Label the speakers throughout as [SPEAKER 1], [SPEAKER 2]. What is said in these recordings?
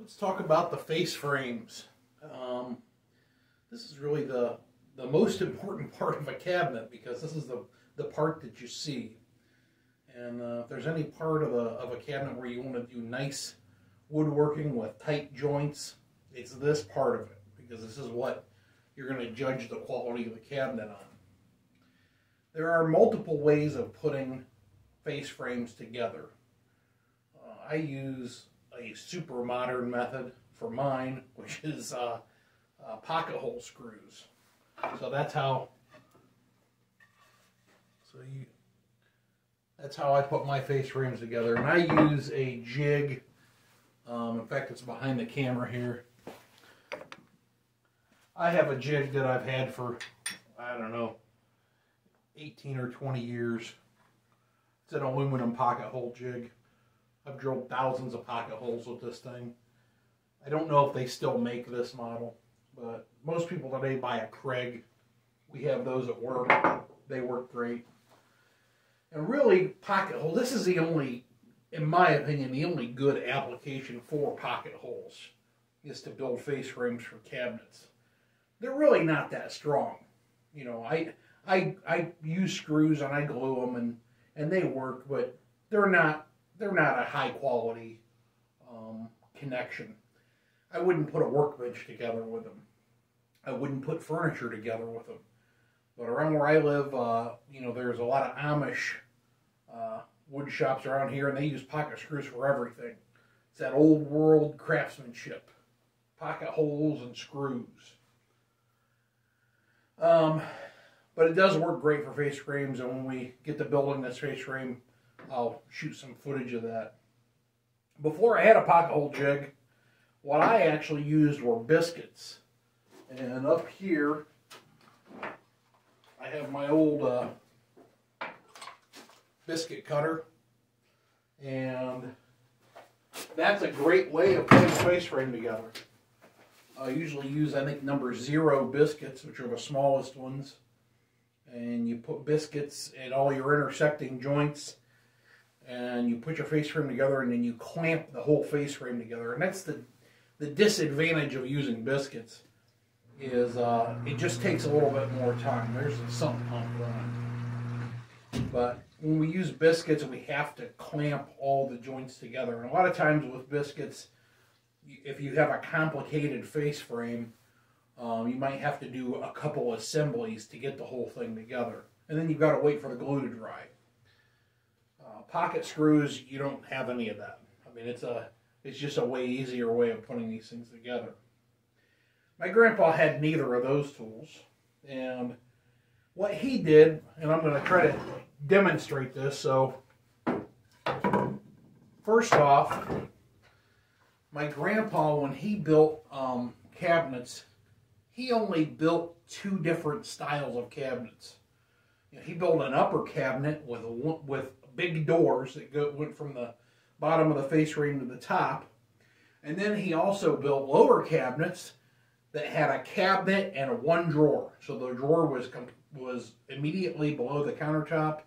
[SPEAKER 1] Let's talk about the face frames. This is really the most important part of a cabinet because this is the part that you see. And if there's any part of a cabinet where you want to do nice woodworking with tight joints, it's this part of it, because this is what you're going to judge the quality of the cabinet on. There are multiple ways of putting face frames together. I use a super modern method for mine, which is pocket hole screws. So that's how I put my face frames together, and I use a jig. In fact, it's behind the camera here. I have a jig that I've had for, I don't know, 18 or 20 years. It's an aluminum pocket hole jig. I've drilled thousands of pocket holes with this thing. I don't know if they still make this model, but most people today buy a Craig. We have those at work. They work great. And really, pocket hole, this is the only, in my opinion, the only good application for pocket holes is to build face frames for cabinets. They're really not that strong. You know, I use screws and I glue them and they work, but they're not a high quality connection. I wouldn't put a workbench together with them. I wouldn't put furniture together with them. But around where I live, you know, there's a lot of Amish wood shops around here, and they use pocket screws for everything. It's that old world craftsmanship. Pocket holes and screws. But it does work great for face frames, and when we get to building this face frame, I'll shoot some footage of that. Before I had a pocket hole jig, what I actually used were biscuits. And up here, I have my old biscuit cutter. And that's a great way of putting a face frame together. I usually use, I think, number 0 biscuits, which are the smallest ones. And you put biscuits at all your intersecting joints, and you put your face frame together, and then you clamp the whole face frame together. And that's the disadvantage of using biscuits, is it just takes a little bit more time. There's the sump pump running. But when we use biscuits, we have to clamp all the joints together. And a lot of times with biscuits, if you have a complicated face frame, you might have to do a couple assemblies to get the whole thing together. And then you've got to wait for the glue to dry. Pocket screws, you don't have any of that. I mean, it's just a way easier way of putting these things together. My grandpa had neither of those tools. And what he did, and I'm going to try to demonstrate this. So, first off, my grandpa, when he built cabinets, he only built 2 different styles of cabinets. You know, he built an upper cabinet with big doors that went from the bottom of the face frame to the top. And then he also built lower cabinets that had a cabinet and 1 drawer. So the drawer was immediately below the countertop,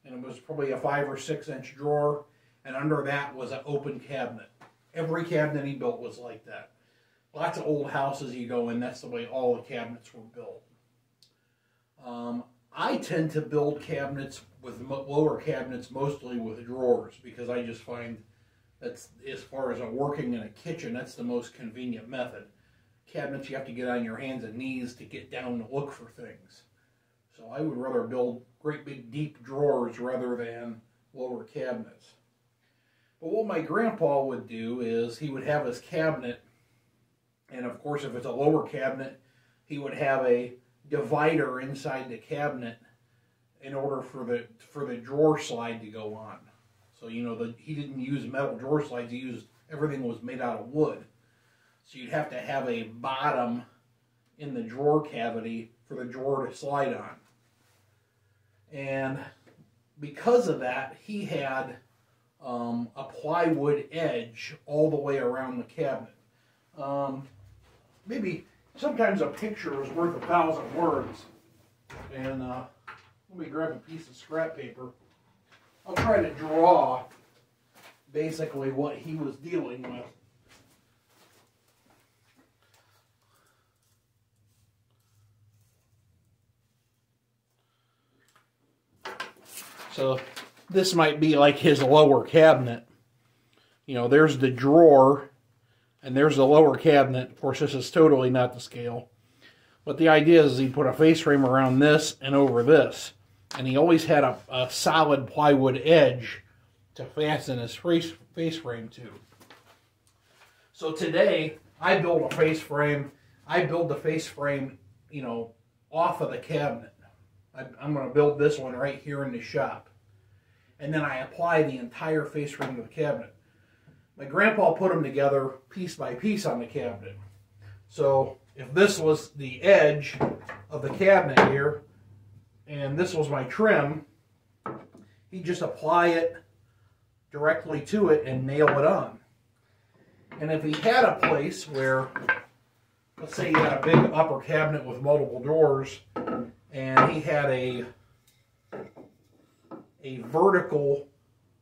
[SPEAKER 1] and it was probably a 5 or 6 inch drawer, and under that was an open cabinet. Every cabinet he built was like that. Lots of old houses you go in, that's the way all the cabinets were built. I tend to build cabinets with lower cabinets mostly with drawers, because I just find that's, as far as working in a kitchen, that's the most convenient method. Cabinets, you have to get on your hands and knees to get down to look for things. So I would rather build great big deep drawers rather than lower cabinets. But what my grandpa would do is he would have his cabinet, and of course if it's a lower cabinet, he would have a divider inside the cabinet in order for the drawer slide to go on. So, you know, he didn't use metal drawer slides, everything was made out of wood. So you'd have to have a bottom in the drawer cavity for the drawer to slide on. And because of that, he had a plywood edge all the way around the cabinet. Maybe sometimes a picture is worth 1,000 words. And let me grab a piece of scrap paper. I'll try to draw basically what he was dealing with. So this might be like his lower cabinet. You know, there's the drawer, and there's the lower cabinet. Of course, this is totally not the scale. But the idea is he put a face frame around this and over this. And he always had a solid plywood edge to fasten his face frame to. So today, I build a face frame. I build the face frame, you know, off of the cabinet. I'm going to build this one right here in the shop. And then I apply the entire face frame to the cabinet. My grandpa put them together piece by piece on the cabinet. So if this was the edge of the cabinet here, and this was my trim, he'd just apply it directly to it and nail it on. And if he had a place where, let's say he had a big upper cabinet with multiple drawers, and he had a vertical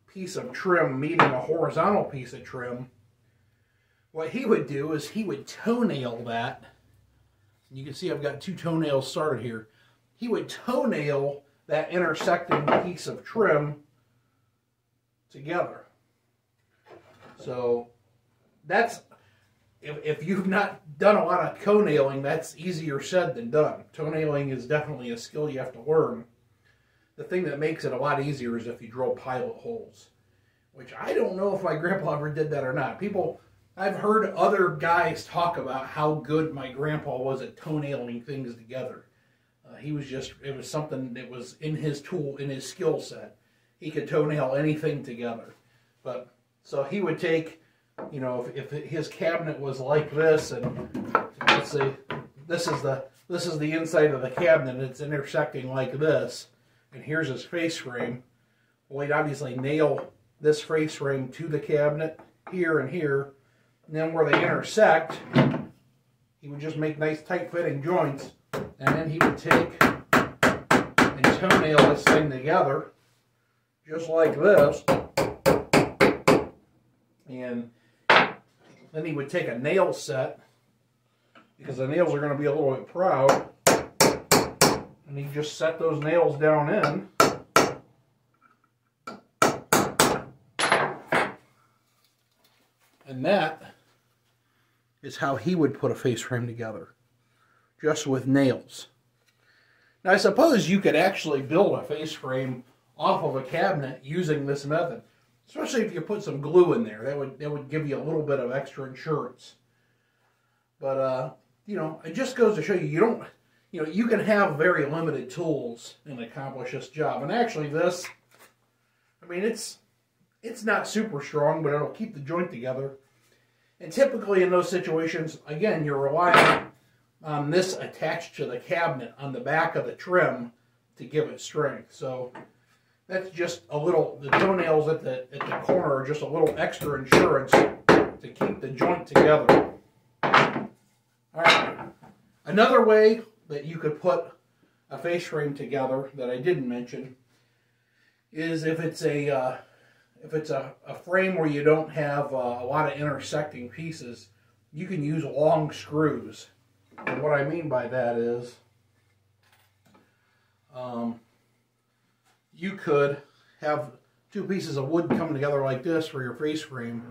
[SPEAKER 1] piece of trim meeting a horizontal piece of trim, what he would do is he would toenail that. You can see I've got 2 toenails started here. He would toenail that intersecting piece of trim together. So that's, if you've not done a lot of toenailing, that's easier said than done. Toenailing is definitely a skill you have to learn. The thing that makes it a lot easier is if you drill pilot holes, which I don't know if my grandpa ever did that or not. I've heard other guys talk about how good my grandpa was at toenailing things together. It was something that was in his skill set. He could toenail anything together. But, so he would take, you know, if his cabinet was like this, and let's say this is the inside of the cabinet, and it's intersecting like this, and here's his face frame. Well, he'd obviously nail this face frame to the cabinet here and here, and then where they intersect, he would just make nice tight fitting joints, and then he would take and toenail this thing together just like this, and then he would take a nail set, because the nails are going to be a little bit proud, and he just set those nails down in. And that is how he would put a face frame together, just with nails. Now I suppose you could actually build a face frame off of a cabinet using this method, especially if you put some glue in there. That would give you a little bit of extra insurance. But you know, it just goes to show you you can have very limited tools and accomplish this job. And actually this, I mean, it's not super strong, but it'll keep the joint together. And typically in those situations, again, you're relying on this attached to the cabinet on the back of the trim to give it strength. So that's just a little, the toenails at the corner are just a little extra insurance to keep the joint together. All right. Another way that you could put a face frame together that I didn't mention is if it's a frame where you don't have a lot of intersecting pieces, you can use long screws. And what I mean by that is you could have 2 pieces of wood come together like this for your face frame,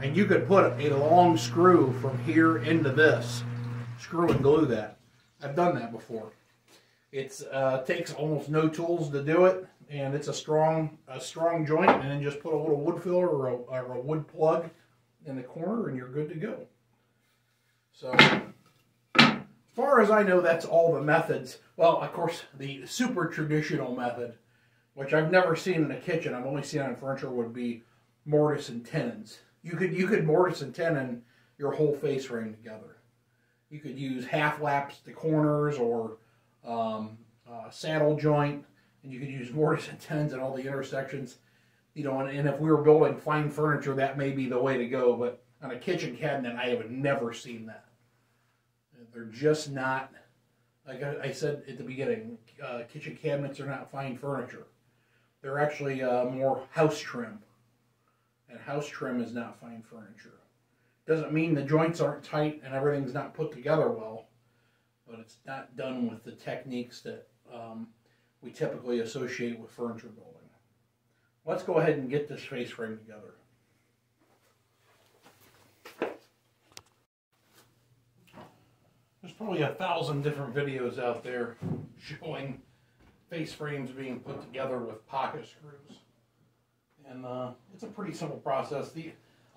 [SPEAKER 1] and you could put a long screw from here into this, screw and glue that. I've done that before. It takes almost no tools to do it, and it's a strong joint, and then just put a little wood filler or a wood plug in the corner, and you're good to go. So, as far as I know, that's all the methods. Well, of course, the super traditional method, which I've never seen in a kitchen, I've only seen on furniture, would be mortise and tenons. You could mortise and tenon your whole face frame together. You could use half laps to corners, or saddle joint, and you could use mortise and tenons and all the intersections. You know, and if we were building fine furniture, that may be the way to go. But on a kitchen cabinet, I have never seen that. They're just not, like I said at the beginning, kitchen cabinets are not fine furniture. They're actually more house trim. And house trim is not fine furniture. Doesn't mean the joints aren't tight and everything's not put together well, but it's not done with the techniques that we typically associate with furniture building. let's go ahead and get this face frame together. There's probably 1,000 different videos out there showing face frames being put together with pocket screws. And it's a pretty simple process.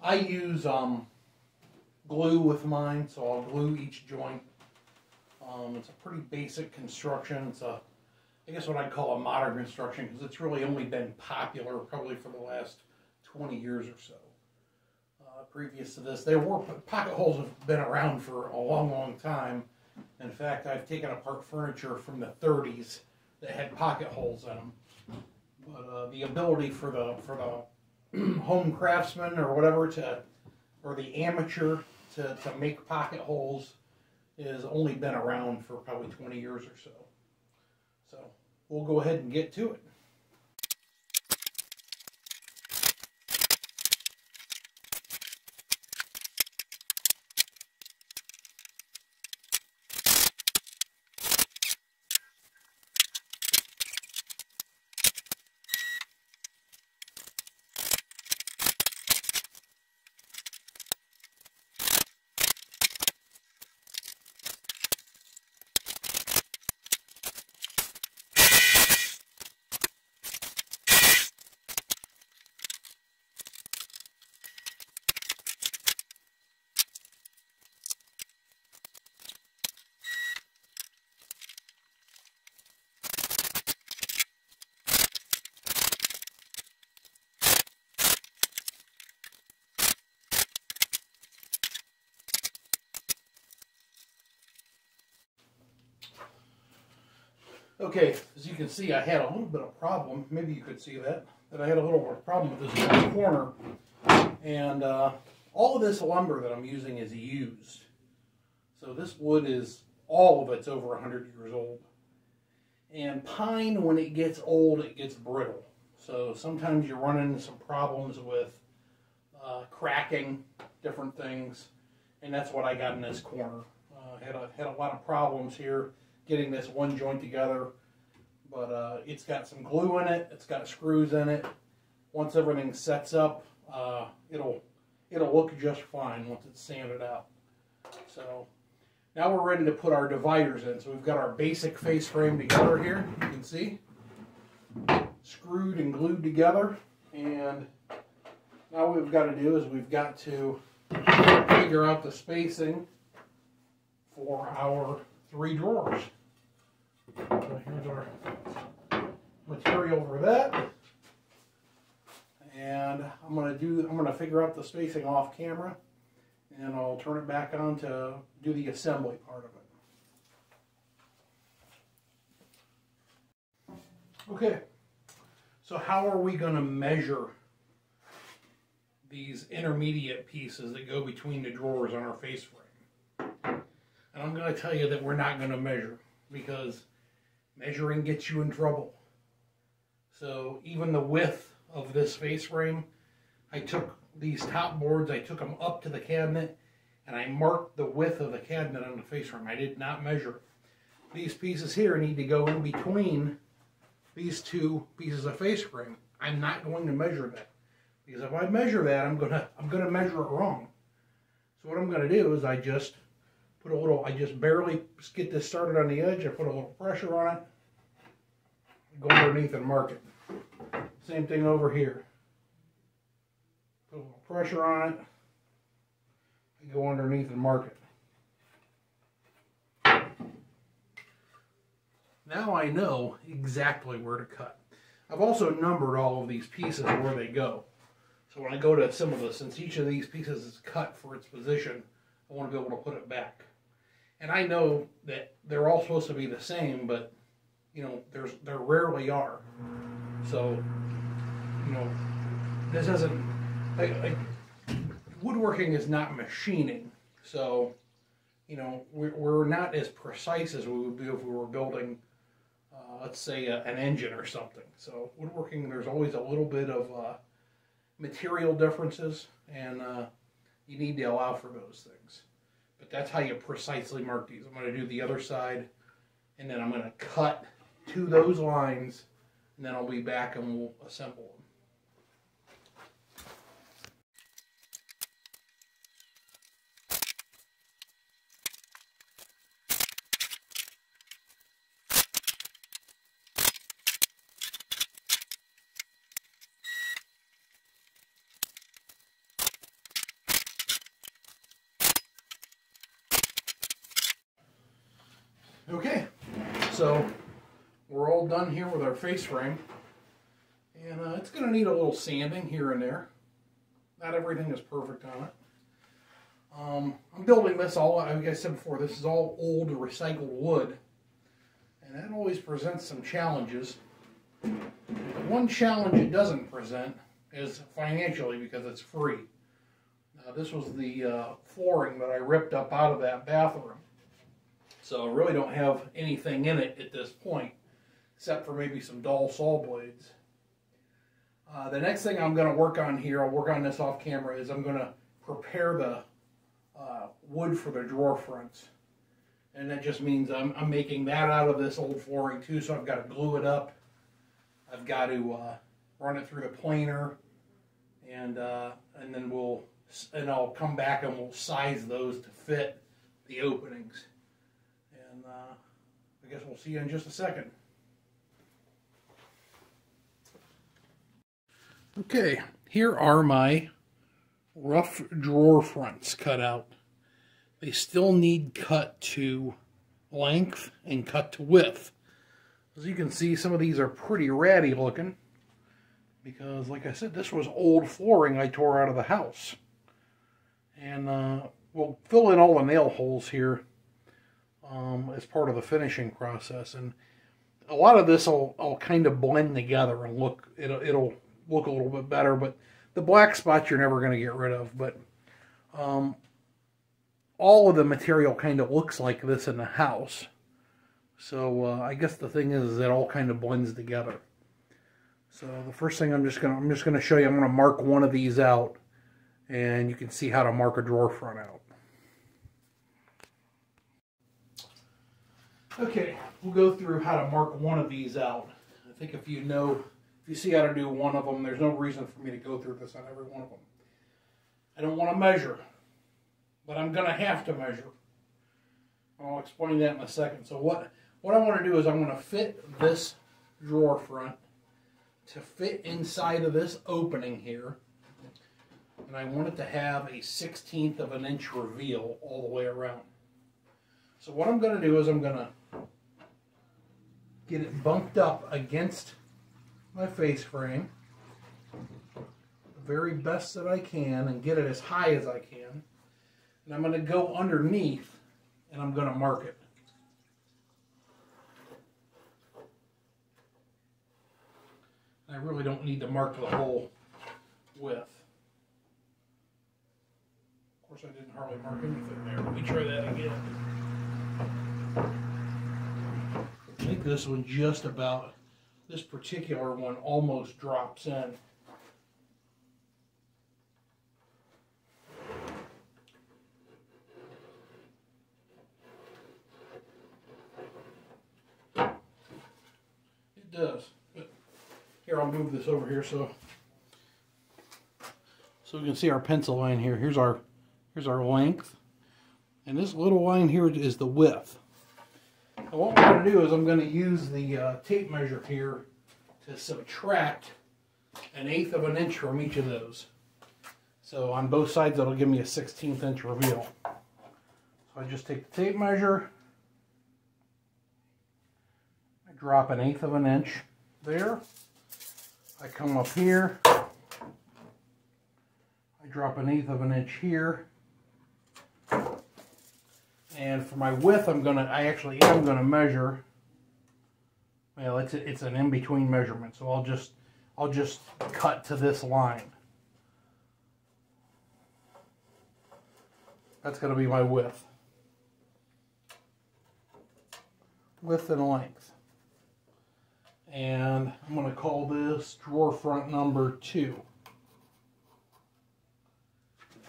[SPEAKER 1] I use glue with mine, so I'll glue each joint. It's a pretty basic construction. It's I guess what I'd call a modern construction, because it's really only been popular probably for the last 20 years or so. Previous to this, pocket holes have been around for a long, long time. In fact, I've taken apart furniture from the 30s that had pocket holes in them. But the ability for the home craftsman or whatever or the amateur to make pocket holes has only been around for probably 20 years or so. So we'll go ahead and get to it. Okay, as you can see, I had a little bit of problem. Maybe you could see that I had a little bit of problem with this one corner. And all of this lumber that I'm using is used. So this wood is, all of it's over 100 years old. And pine, when it gets old, it gets brittle. So sometimes you run into some problems with cracking, different things. And that's what I got in this corner. Had a lot of problems here getting this one joint together, but it's got some glue in it, it's got screws in it. Once everything sets up, it'll look just fine once it's sanded out. So now we're ready to put our dividers in. So we've got our basic face frame together here, you can see, screwed and glued together. And now what we've got to do is we've got to figure out the spacing for our 3 drawers. So here's our material for that. And I'm gonna figure out the spacing off camera, and I'll turn it back on to do the assembly part of it. Okay, so how are we gonna measure these intermediate pieces that go between the drawers on our face frame? And I'm going to tell you that we're not going to measure, because measuring gets you in trouble. So even the width of this face frame, I took these top boards, I took them up to the cabinet, and I marked the width of the cabinet on the face frame. I did not measure it. These pieces here need to go in between these 2 pieces of face frame. I'm not going to measure that, because if I measure that, I'm gonna measure it wrong. So what I'm going to do is I just barely get this started on the edge. I put a little pressure on it, go underneath and mark it. Same thing over here. Put a little pressure on it, I go underneath and mark it. Now I know exactly where to cut. I've also numbered all of these pieces where they go. So when I go to assemble this, since each of these pieces is cut for its position, I want to be able to put it back. And I know that they're all supposed to be the same, but you know, there rarely are. So, you know, this isn't woodworking is not machining. So, you know, we're not as precise as we would be if we were building, let's say, an engine or something. So woodworking, there's always a little bit of material differences, and you need to allow for those things. But that's how you precisely mark these. I'm going to do the other side, and then I'm going to cut to those lines, and then I'll be back and we'll assemble them. Okay, so we're all done here with our face frame. And it's going to need a little sanding here and there. Not everything is perfect on it. I'm building this all, like I said before, this is all old recycled wood. And that always presents some challenges. The one challenge it doesn't present is financially, because it's free. This was the flooring that I ripped up out of that bathroom. So I really don't have anything in it at this point, except for maybe some dull saw blades. The next thing I'm going to work on here, I'll work on this off camera, is I'm going to prepare the wood for the drawer fronts. And that just means I'm making that out of this old flooring too, so I've got to glue it up. I've got to run it through the planer, and then I'll come back and we'll size those to fit the openings. And I guess we'll see you in just a second. Okay, here are my rough drawer fronts cut out. They still need cut to length and cut to width. As you can see, some of these are pretty ratty looking, because like I said, this was old flooring I tore out of the house. And we'll fill in all the nail holes here as part of the finishing process. And a lot of this will kind of blend together and it'll look a little bit better, but the black spots you're never going to get rid of. But all of the material kind of looks like this in the house. So I guess the thing is it all kind of blends together. So the first thing I'm just gonna show you, I'm gonna mark one of these out, and you can see how to mark a drawer front out. Okay, we'll go through how to mark one of these out. I think if you see how to do one of them, there's no reason for me to go through this on every one of them. I don't want to measure, but I'm going to have to measure. I'll explain that in a second. So what I want to do is I'm going to fit this drawer front to fit inside of this opening here. And I want it to have a 1/16 of an inch reveal all the way around. So what I'm going to do is I'm going to get it bumped up against my face frame the very best that I can, and get it as high as I can. And I'm going to go underneath and I'm going to mark it. I really don't need to mark the whole width. Of course, I didn't hardly mark anything there. Let me try that again. I think this one just about, this particular one almost drops in. It does. But here, I'll move this over here so we can see our pencil line here. Here's our length. And this little line here is the width. And what we're going to do is I'm going to use the tape measure here to subtract 1/8 of an inch from each of those. So on both sides, that'll give me a 1/16 inch reveal. So I just take the tape measure, I drop 1/8 of an inch there. I come up here, I drop 1/8 of an inch here. And for my width, I actually am gonna measure. Well, it's an in-between measurement, so I'll just cut to this line. That's gonna be my width. Width and length. And I'm gonna call this drawer front number 2.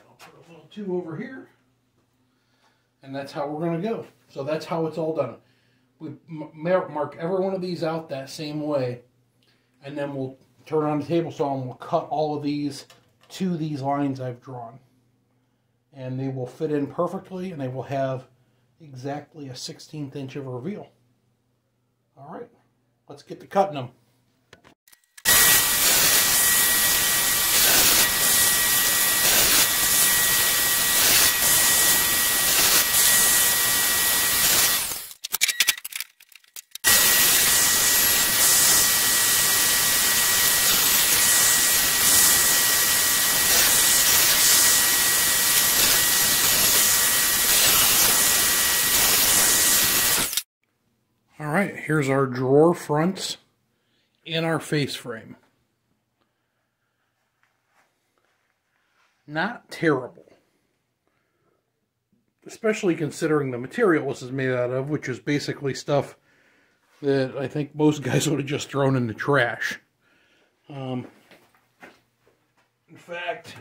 [SPEAKER 1] I'll put a little 2 over here. And that's how we're going to go. So that's how it's all done. We mark every one of these out that same way. And then we'll turn on the table saw and we'll cut all of these to these lines I've drawn. And they will fit in perfectly, and they will have exactly a 1/16 inch of reveal. All right, let's get to cutting them. Alright, here's our drawer fronts in our face frame. Not terrible. Especially considering the material this is made out of, which is basically stuff that I think most guys would have just thrown in the trash. In fact,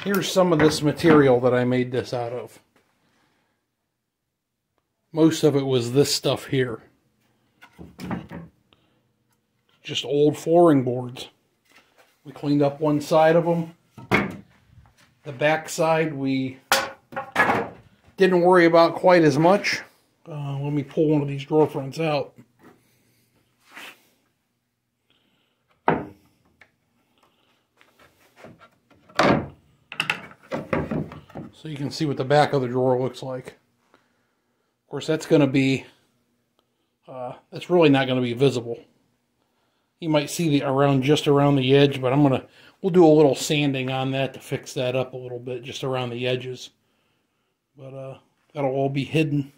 [SPEAKER 1] here's some of this material that I made this out of. Most of it was this stuff here. Just old flooring boards. We cleaned up one side of them. The back side we didn't worry about quite as much. Let me pull one of these drawer fronts out. So you can see what the back of the drawer looks like. Of course, that's going to be, that's really not going to be visible. You might see just around the edge, but we'll do a little sanding on that to fix that up a little bit, just around the edges. But that'll all be hidden.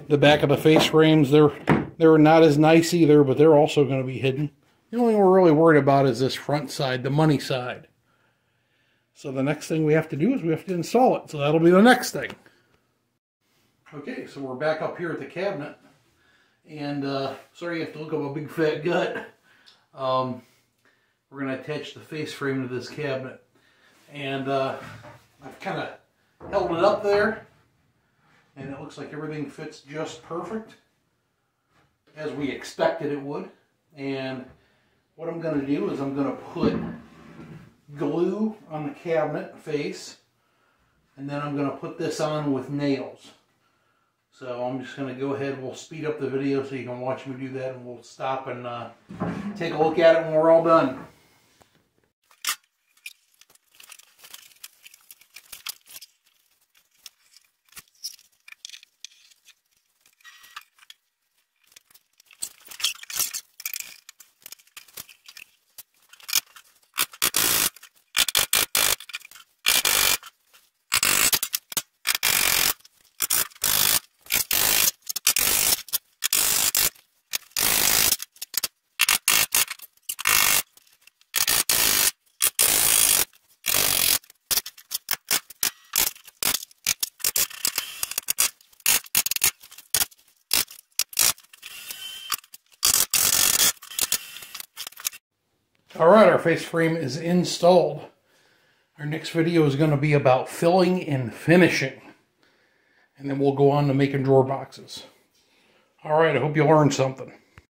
[SPEAKER 1] The back of the face frames, they're not as nice either, but they're also going to be hidden. The only thing we're really worried about is this front side, the money side. So the next thing we have to do is we have to install it. So that'll be the next thing. Okay, so we're back up here at the cabinet. And sorry you have to look up a big fat gut. We're going to attach the face frame to this cabinet. And I've kind of held it up there. And it looks like everything fits just perfect. As we expected it would. And what I'm going to do is I'm going to put glue on the cabinet face. And then I'm going to put this on with nails. So I'm just going to go ahead, we'll speed up the video so you can watch me do that, and we'll stop and take a look at it when we're all done. Alright, our face frame is installed. Our next video is going to be about filling and finishing. And then we'll go on to making drawer boxes. Alright, I hope you learned something.